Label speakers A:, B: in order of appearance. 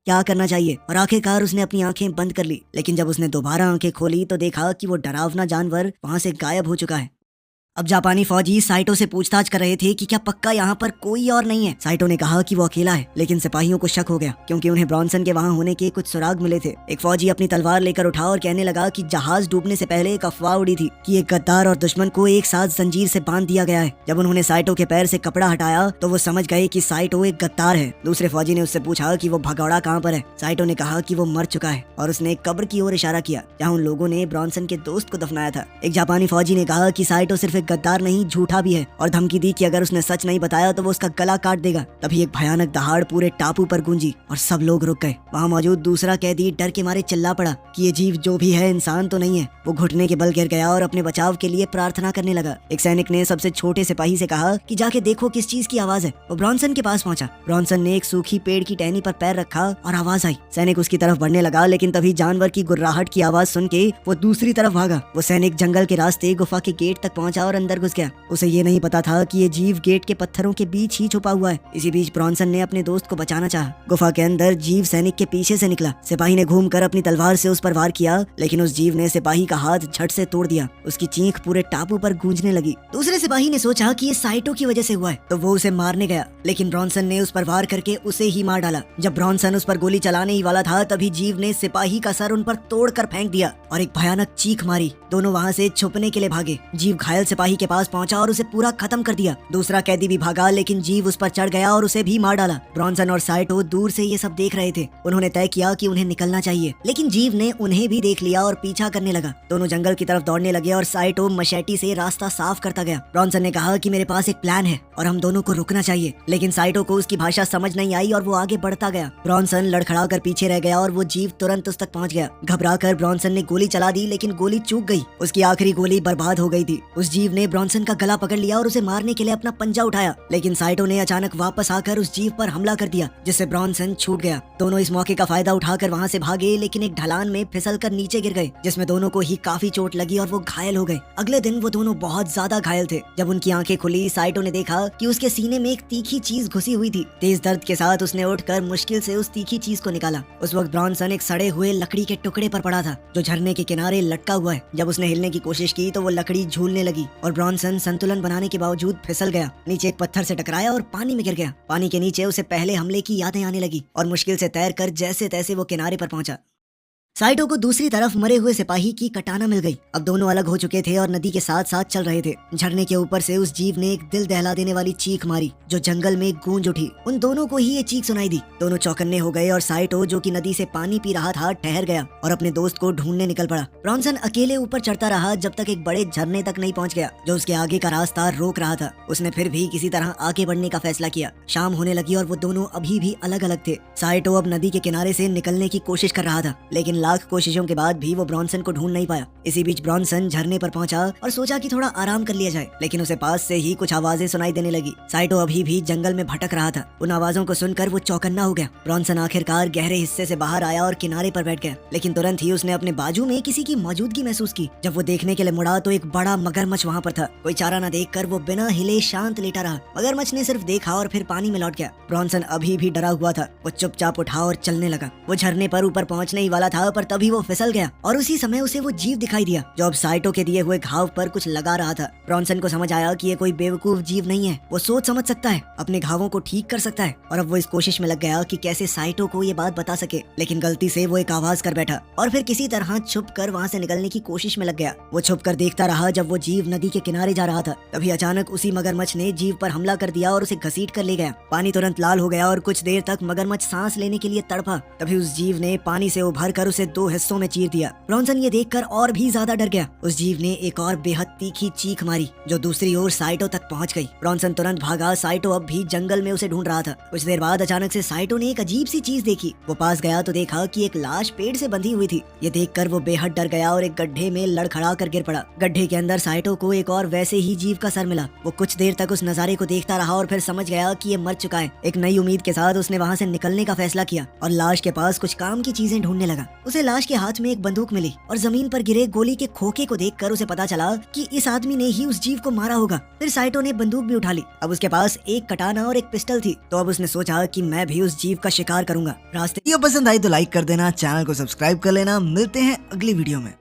A: क्या करना चाहिए, और आखिरकार उसने अपनी आंखें बंद कर ली। लेकिन जब उसने दोबारा आंखें खोली तो देखा कि वो डरावना जानवर वहां से गायब हो चुका है। अब जापानी फौजी साइटो से पूछताछ कर रहे थे कि क्या पक्का यहाँ पर कोई और नहीं है। साइटो ने कहा कि वो अकेला है, लेकिन सिपाहियों को शक हो गया क्योंकि उन्हें ब्रॉन्सन के वहाँ होने के कुछ सुराग मिले थे। एक फौजी अपनी तलवार लेकर उठा और कहने लगा कि जहाज डूबने से पहले एक अफवाह उड़ी थी कि एक गद्दार और दुश्मन को एक साथ जंजीर से बांध दिया गया है। जब उन्होंने साइटो के पैर से कपड़ा हटाया तो वो समझ गए कि साइटो एक गद्दार है। दूसरे फौजी ने उससे पूछा कि वो भगौड़ा कहाँ पर है। साइटो ने कहा कि वो मर चुका है और उसने एक कब्र की ओर इशारा किया जहाँ उन लोगों ने ब्रॉन्सन के दोस्त को दफनाया था। एक जापानी फौजी ने कहा कि साइटो सिर्फ एक गद्दार नहीं, झूठा भी है, और धमकी दी कि अगर उसने सच नहीं बताया तो वो उसका गला काट देगा। तभी एक भयानक दहाड़ पूरे टापू पर गूंजी और सब लोग रुक गए। वहाँ मौजूद दूसरा कैदी डर के मारे चिल्ला पड़ा कि ये जीव जो भी है इंसान तो नहीं है। वो घुटने के बल गिर गया और अपने बचाव के लिए प्रार्थना करने लगा। एक सैनिक ने सबसे छोटे सिपाही से कहा कि जाके देखो किस चीज की आवाज है। वो ब्रॉन्सन के पास पहुंचा। ब्रॉन्सन ने एक सूखी पेड़ की टहनी पर पैर रखा और आवाज आई। सैनिक उसकी तरफ बढ़ने लगा, लेकिन तभी जानवर की गुर्राहट की आवाज सुन के वो दूसरी तरफ भागा। वो सैनिक जंगल के रास्ते गुफा के गेट तक पहुंचा और अंदर घुस गया। उसे ये नहीं पता था कि ये जीव गेट के पत्थरों के बीच ही छुपा हुआ है। इसी बीच ब्रॉन्सन ने अपने दोस्त को बचाना चाहा। गुफा के अंदर जीव सैनिक के पीछे से निकला। सिपाही ने घूमकर अपनी तलवार से उस पर वार किया, लेकिन उस जीव ने सिपाही का हाथ झट से तोड़ दिया। उसकी चीख पूरे टापू पर गूंजने लगी। दूसरे सिपाही ने सोचा कि ये साइटो की वजह से हुआ है, तो वो उसे मारने गया, लेकिन ब्रॉन्सन ने उस पर वार करके उसे ही मार डाला। जब ब्रॉन्सन उस पर गोली चलाने ही वाला था तभी जीव ने सिपाही का सर उन पर तोड़कर फेंक दिया और एक भयानक चीख मारी। दोनों वहाँ से छुपने के लिए भागे। जीव घायल सिपाही के पास पहुंचा और उसे पूरा खत्म कर दिया। दूसरा कैदी भी भागा, लेकिन जीव उस पर चढ़ गया और उसे भी मार डाला। ब्रॉन्सन और साइटो दूर से ये सब देख रहे थे। उन्होंने तय किया कि उन्हें निकलना चाहिए, लेकिन जीव ने उन्हें भी देख लिया और पीछा करने लगा। दोनों जंगल की तरफ दौड़ने लगे और साइटो मशेटी से रास्ता साफ करता गया। ब्रॉन्सन ने कहा कि मेरे पास एक प्लान है और हम दोनों को रुकना चाहिए, लेकिन साइटो को उसकी भाषा समझ नहीं आई और वो आगे बढ़ता गया। ब्रॉन्सन लड़खड़ा कर पीछे रह गया और वो जीव तुरंत उस तक पहुंच गया। घबराकर ब्रॉन्सन ने गोली चला दी, लेकिन गोली चूक गई। उसकी आखिरी गोली बर्बाद हो गई थी। उस जीव ने ब्रॉन्सन का गला पकड़ लिया और उसे मारने के लिए अपना पंजा उठाया, लेकिन साइटो ने अचानक वापस आकर उस जीव पर हमला कर दिया, जिससे ब्रॉन्सन छूट गया। दोनों इस मौके का फायदा उठाकर वहां से भागे, लेकिन एक ढलान में फिसलकर नीचे गिर गए, जिसमें दोनों को ही काफी चोट लगी और वो घायल हो गए। अगले दिन वो दोनों बहुत ज्यादा घायल थे। जब उनकी आंखें खुली, साइटो ने देखा कि उसके सीने में एक तीखी चीज घुसी हुई थी। तेज दर्द के साथ उसने उठकर मुश्किल से उस तीखी चीज को निकाला। उस वक्त ब्रॉन्सन एक सड़े हुए लकड़ी के टुकड़े पर पड़ा था, जो झरने के किनारे लटका हुआ है। जब उसने हिलने की कोशिश की तो वो लकड़ी झूलने लगी और ब्रॉन्सन संतुलन बनाने के बावजूद फिसल गया। नीचे एक पत्थर से टकराया और पानी में गिर गया। पानी के नीचे उसे पहले हमले की यादें आने लगी और मुश्किल से तैरकर जैसे तैसे वो किनारे पर पहुंचा। साइटो को दूसरी तरफ मरे हुए सिपाही की कटाना मिल गई। अब दोनों अलग हो चुके थे और नदी के साथ साथ चल रहे थे। झरने के ऊपर से उस जीव ने एक दिल दहला देने वाली चीख मारी, जो जंगल में गूंज उठी। उन दोनों को ही ये चीख सुनाई दी। दोनों चौकन्ने हो गए और साइटो, जो कि नदी से पानी पी रहा था, ठहर गया और अपने दोस्त को ढूंढने निकल पड़ा। ब्रॉन्सन अकेले ऊपर चढ़ता रहा जब तक एक बड़े झरने तक नहीं पहुंच गया, जो उसके आगे का रास्ता रोक रहा था। उसने फिर भी किसी तरह आगे बढ़ने का फैसला किया। शाम होने लगी और वो दोनों अभी भी अलग अलग थे। साइटो अब नदी के किनारे से निकलने की कोशिश कर रहा था, लेकिन लाख कोशिशों के बाद भी वो ब्रॉन्सन को ढूंढ नहीं पाया। इसी बीच ब्रॉन्सन झरने पर पहुंचा और सोचा कि थोड़ा आराम कर लिया जाए, लेकिन उसे पास से ही कुछ आवाजें सुनाई देने लगी। साइटो अभी भी जंगल में भटक रहा था। उन आवाजों को सुनकर वो चौकन्ना हो गया। ब्रॉन्सन आखिरकार गहरे हिस्से से बाहर आया और किनारे पर बैठ गया, लेकिन तुरंत ही उसने अपने बाजू में किसी की मौजूदगी महसूस की। जब वो देखने के लिए मुड़ा तो एक बड़ा मगरमच्छ वहाँ पर था। कोई चारा न देखकर वो बिना हिले शांत लेटा रहा। मगरमच्छ ने सिर्फ देखा और फिर पानी में लौट गया। ब्रॉन्सन अभी भी डरा हुआ था। वो चुपचाप उठा और चलने लगा। वो झरने पर ऊपर पहुंचने ही वाला था, पर तभी वो फिसल गया और उसी समय उसे वो जीव दिखाई दिया, जो अब साइटो के दिए हुए घाव पर कुछ लगा रहा था। ब्रॉन्सन को समझ आया कि ये कोई बेवकूफ जीव नहीं है। वो सोच समझ सकता है, अपने घावों को ठीक कर सकता है, और अब वो इस कोशिश में लग गया कि कैसे साइटो को ये बात बता सके। लेकिन गलती से वो एक आवाज कर बैठा और फिर किसी तरह छुप कर वहाँ से निकलने की कोशिश में लग गया। वो छुप कर देखता रहा जब वो जीव नदी के किनारे जा रहा था। तभी अचानक उसी मगरमच्छ ने जीव पर हमला कर दिया और उसे घसीट कर ले गया। पानी तुरंत लाल हो गया और कुछ देर तक मगरमच्छ सांस लेने के लिए तड़पा। तभी उस जीव ने पानी से उभर कर उसे दो हिस्सों में चीर दिया। ब्रॉन्सन ये देखकर और भी ज्यादा डर गया। उस जीव ने एक और बेहद तीखी चीख मारी, जो दूसरी ओर साइटो तक पहुंच गई। ब्रॉन्सन तुरंत भागा। साइटो अब भी जंगल में उसे ढूंढ रहा था। कुछ देर बाद अचानक से साइटो ने एक अजीब सी चीज देखी। वो पास गया तो देखा कि एक लाश पेड़ से बंधी हुई थी। ये देखकर वो बेहद डर गया और एक गड्ढे में लड़खड़ा कर गिर पड़ा। गड्ढे के अंदर साइटो को एक और वैसे ही जीव का सर मिला। वो कुछ देर तक उस नजारे को देखता रहा और फिर समझ गया कि ये मर चुका है। एक नई उम्मीद के साथ उसने वहाँ से निकलने का फैसला किया और लाश के पास कुछ काम की चीजें ढूंढने लगा। उसे लाश के हाथ में एक बंदूक मिली और जमीन पर गिरे गोली के खोखे को देखकर उसे पता चला कि इस आदमी ने ही उस जीव को मारा होगा। फिर साइटो ने बंदूक भी उठा ली। अब उसके पास एक कटाना और एक पिस्टल थी, तो अब उसने सोचा कि मैं भी उस जीव का शिकार करूंगा। रास्ते
B: वीडियो पसंद आई तो लाइक कर देना, चैनल को सब्सक्राइब कर लेना। मिलते हैं अगली वीडियो में।